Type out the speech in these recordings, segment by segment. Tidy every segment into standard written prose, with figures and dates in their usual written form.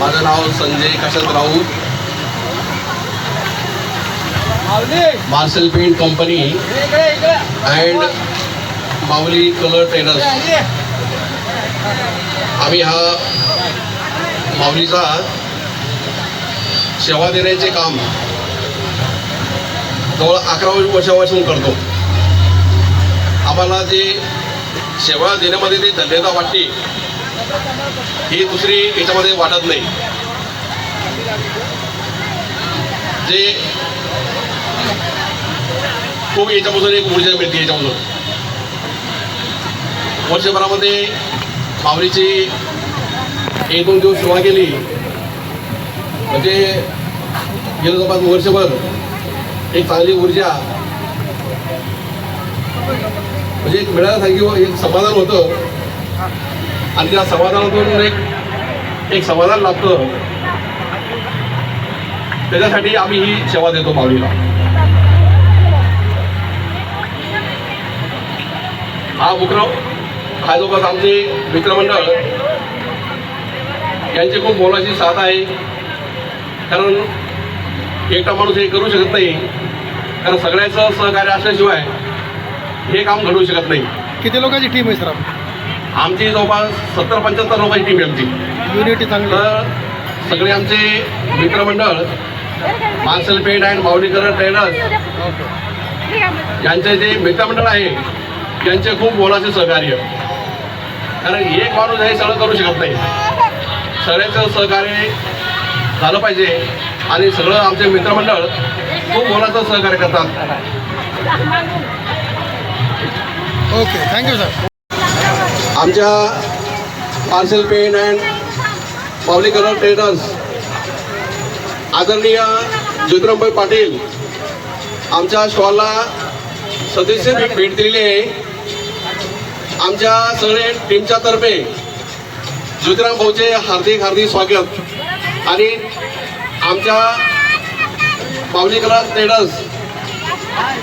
माझं नाव Sanjay Kashat Raut, Marshal paint company and Mauli colour traders. आम्ही हा माऊलीचा सेवा देण्याचे काम जवळ 11 वर्षापासून करतो. आम्हाला जे सेवा देण्यामध्ये जी धन्यता वाटते ही दुसरी याच्यामध्ये वाटत नाही. जे खूप याच्यापासून एक ऊर्जा मिळते. याच्यामधून वर्षभरामध्ये माऊलीची 1-2 दिवस सेवा केली म्हणजे गेलं जवळपास वर्षभर एक चांगली ऊर्जा म्हणजे एक मिळाल्यासारखी एक समाधान होतं. आणि त्या समाधानातून एक समाधान लाभतं. त्याच्यासाठी आम्ही ही सेवा देतो माऊलीला. हा उपक्रम हा जवळपास आमचे मित्रमंडळ यांची खूप मोलाची साथ आहे. कारण एकटा माणूस हे करू शकत नाही. कारण सगळ्याचं सहकार्य असल्याशिवाय हे काम घडवू शकत नाही. किती लोकांची टीम आहे सर? आमची जवळपास 70-75 लोकांची टीम आहे आमची. युनिटी चांगली. तर सगळे आमचे मित्रमंडळ Marshal paint and Mauli colour traders यांचे जे मित्रमंडळ आहे त्यांचे खूप मोलाचे सहकार्य. कारण एक माणूस हे सगळं करू शकत नाही. सगळ्यांचं सहकार्य झालं पाहिजे आणि सगळं आमचे मित्रमंडळ खूप मोलाचं सहकार्य करतात. Okay, thank you sir. आमच्या Marshal paint and Mauli colour traders आदरणीय ज्योतिरामभाई पाटील आमच्या स्टॉलला सदस्य भेट दिलेली आहे. आमच्या सगळे टीमच्या तर्फे ज्योतिराम भाऊचे हार्दिक स्वागत. आणि आमच्या माऊली कलर ट्रेडर्स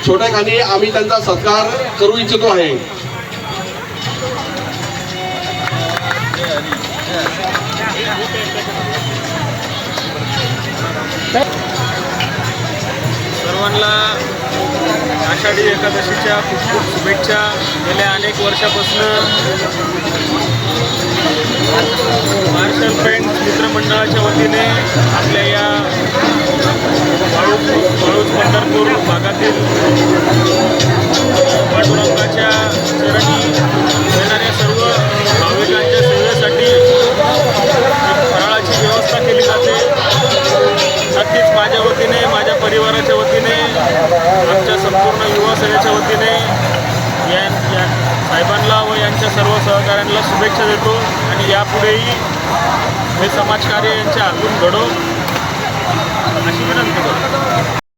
छोट्या खाली आम्ही त्यांचा सत्कार करू इच्छितो आहे. सर्वांना आषाढी एकादशीच्या खूप खूप शुभेच्छा. गेल्या अनेक वर्षापासून मार्शल पेंट मित्रमंडळाच्या वतीने आपल्या या वाळूज पंढरपूर भागातील पांडुरंगाच्या चरणी येणाऱ्या सर्व भाविकांच्या सेवेसाठी फराळाची व्यवस्था केली जाते. नक्कीच माझ्या वतीने, माझ्या परिवाराच्या वतीने, आमच्या संपूर्ण युवा सेनेच्या वतीने या साहेबांना व यांच्या सर्व सहकाऱ्यांना शुभेच्छा देतो. आणि यापुढेही हे समाजकार्य यांच्या हातून घडो अशी विनंती करतो.